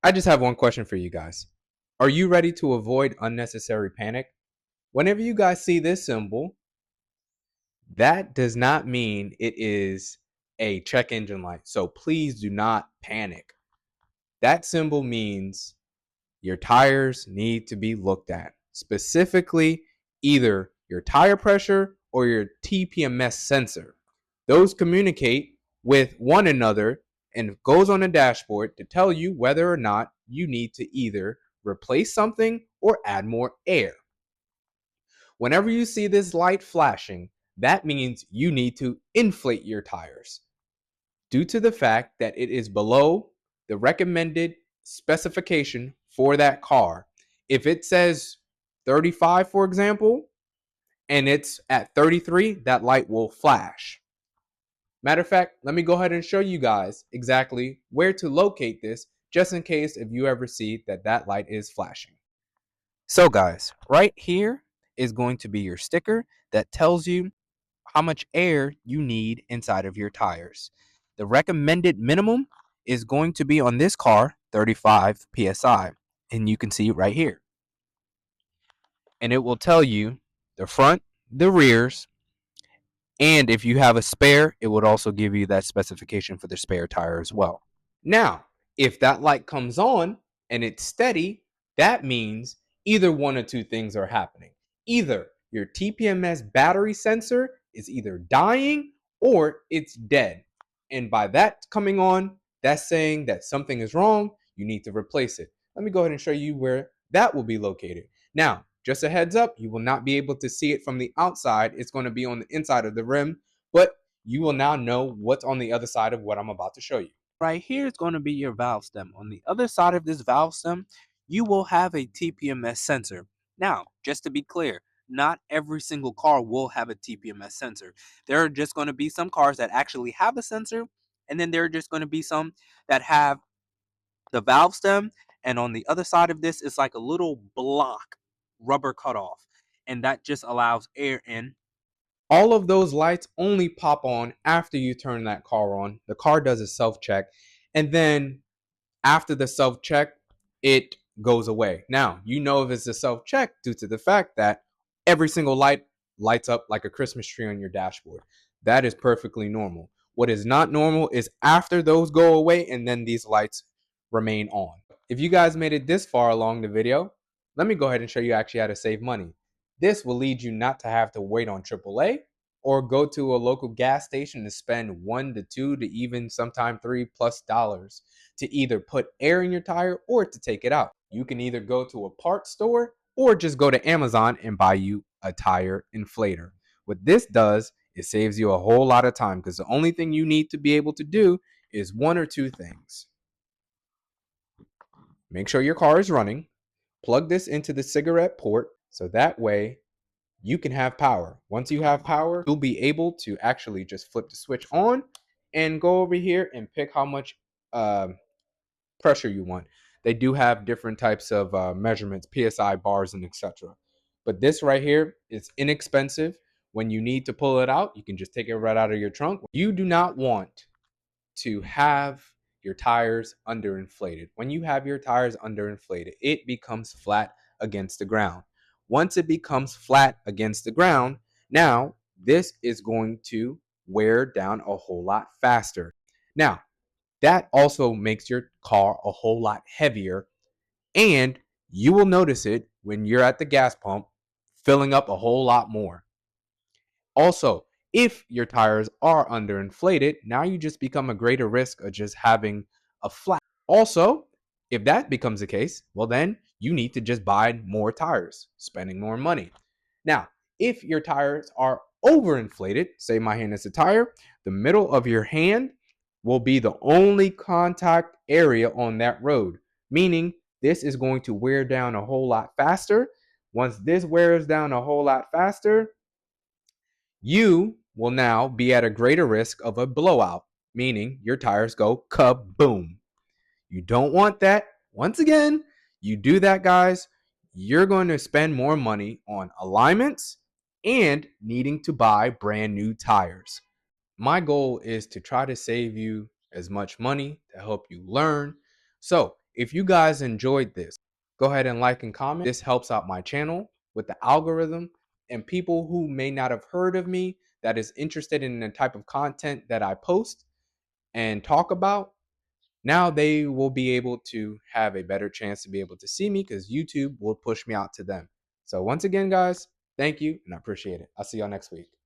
I just have one question for you guys. Are you ready to avoid unnecessary panic? Whenever you guys see this symbol, that does not mean it is a check engine light. So please do not panic. That symbol means your tires need to be looked at. Specifically, either your tire pressure or your TPMS sensor. Those communicate with one another and goes on the dashboard to tell you whether or not you need to either replace something or add more air. Whenever you see this light flashing, that means you need to inflate your tires due to the fact that it is below the recommended specification for that car. If it says 35, for example, and it's at 33, that light will flash. Matter of fact, let me go ahead and show you guys exactly where to locate this, just in case if you ever see that light is flashing. So guys, right here is going to be your sticker that tells you how much air you need inside of your tires. The recommended minimum is going to be on this car 35 psi, and you can see it right here. And it will tell you the front, the rears, and if you have a spare, it would also give you that specification for the spare tire as well. Now, if that light comes on and it's steady, that means either one or two things are happening. Either your TPMS battery sensor is either dying or it's dead. And by that coming on, that's saying that something is wrong. You need to replace it. Let me go ahead and show you where that will be located. Now, just a heads up, you will not be able to see it from the outside. It's going to be on the inside of the rim, but you will now know what's on the other side of what I'm about to show you. Right here is going to be your valve stem. On the other side of this valve stem, you will have a TPMS sensor. Now, just to be clear, not every single car will have a TPMS sensor. There are just going to be some cars that actually have a sensor, and then there are just going to be some that have the valve stem, and on the other side of this is like a little block rubber cutoff, and that just allows air in. All of those lights only pop on after you turn that car on. The car does a self-check, and then after the self-check, it goes away. Now, you know if it's a self-check due to the fact that every single light lights up like a Christmas tree on your dashboard. That is perfectly normal. What is not normal is after those go away and then these lights remain on. If you guys made it this far along the video, let me go ahead and show you actually how to save money. This will lead you not to have to wait on AAA or go to a local gas station to spend $1 to $2 to even sometime $3+ to either put air in your tire or to take it out. You can either go to a parts store or just go to Amazon and buy you a tire inflator. What this does, it saves you a whole lot of time because the only thing you need to be able to do is one or two things. Make sure your car is running. Plug this into the cigarette port so that way you can have power. Once you have power, you'll be able to actually just flip the switch on and go over here and pick how much pressure you want. They do have different types of measurements, PSI bars and etc. But this right here is inexpensive. When you need to pull it out, you can just take it right out of your trunk. You do not want to have your tires underinflated. When you have your tires underinflated, it becomes flat against the ground. Once it becomes flat against the ground, now this is going to wear down a whole lot faster. Now, that also makes your car a whole lot heavier, and you will notice it when you're at the gas pump filling up a whole lot more. Also, if your tires are underinflated, now you just become a greater risk of just having a flat. Also, if that becomes the case, well, then you need to just buy more tires, spending more money. Now, if your tires are overinflated, say my hand is a tire, the middle of your hand will be the only contact area on that road, meaning this is going to wear down a whole lot faster. Once this wears down a whole lot faster, you will now be at a greater risk of a blowout, meaning your tires go kaboom. You don't want that. Once again, you do that, guys, you're going to spend more money on alignments and needing to buy brand new tires. My goal is to try to save you as much money to help you learn. So if you guys enjoyed this, go ahead and like and comment. This helps out my channel with the algorithm, and people who may not have heard of me that is interested in the type of content that I post and talk about, now they will be able to have a better chance to be able to see me because YouTube will push me out to them. So once again, guys, thank you and I appreciate it. I'll see y'all next week.